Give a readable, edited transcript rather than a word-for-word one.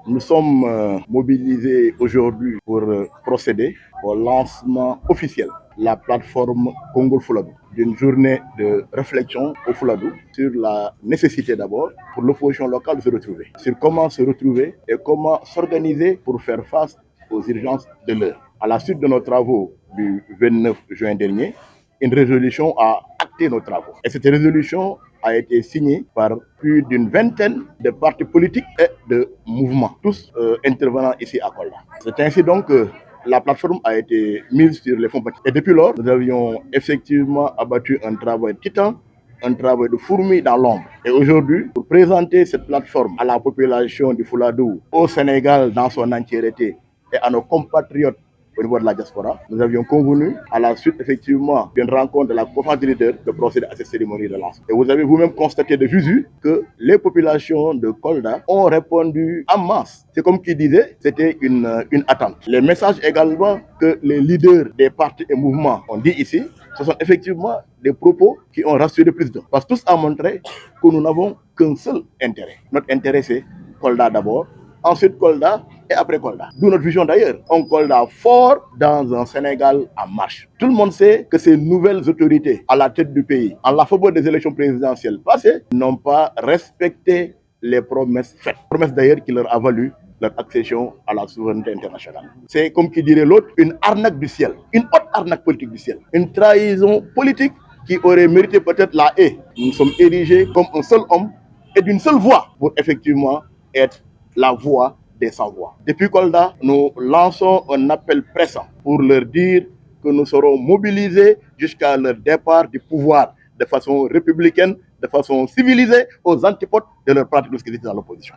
Nous sommes mobilisés aujourd'hui pour procéder au lancement officiel de la plateforme Congo Fouladou, d'une journée de réflexion au Fouladou sur la nécessité d'abord pour l'opposition locale de se retrouver, sur comment se retrouver et comment s'organiser pour faire face aux urgences de l'heure. À la suite de nos travaux du 29 juin dernier, une résolution a acté nos travaux. Et cette résolution a été signée par plus d'une vingtaine de partis politiques et de mouvements, tous intervenant ici à Kolda. C'est ainsi donc que la plateforme a été mise sur les fonds bâtis. Et depuis lors, nous avions effectivement abattu un travail titan, un travail de fourmi dans l'ombre. Et aujourd'hui, pour présenter cette plateforme à la population du Fouladou, au Sénégal dans son entièreté et à nos compatriotes au niveau de la diaspora, nous avions convenu, à la suite effectivement d'une rencontre de la conférence des leaders, de procéder à cette cérémonie de lancement. Et vous avez vous-même constaté de visu que les populations de Kolda ont répondu en masse. C'est comme qui disait, c'était une attente. Les messages également que les leaders des partis et mouvements ont dit ici, ce sont effectivement des propos qui ont rassuré le président. Parce que tous ont montré que nous n'avons qu'un seul intérêt. Notre intérêt, c'est Kolda d'abord, ensuite Kolda et après Kolda. D'où notre vision d'ailleurs. Un Kolda fort dans un Sénégal en marche. Tout le monde sait que ces nouvelles autorités à la tête du pays, en la faveur des élections présidentielles passées, n'ont pas respecté les promesses faites. Promesses d'ailleurs qui leur a valu leur accession à la souveraineté internationale. C'est comme qui dirait l'autre, une arnaque du ciel, une haute arnaque politique du ciel, une trahison politique qui aurait mérité peut-être la haie. Nous sommes érigés comme un seul homme et d'une seule voix pour effectivement être la voix des sans-voix. Depuis Kolda, nous lançons un appel pressant pour leur dire que nous serons mobilisés jusqu'à leur départ du pouvoir de façon républicaine, de façon civilisée, aux antipodes de leur pratique lorsqu'ils étaient dans l'opposition.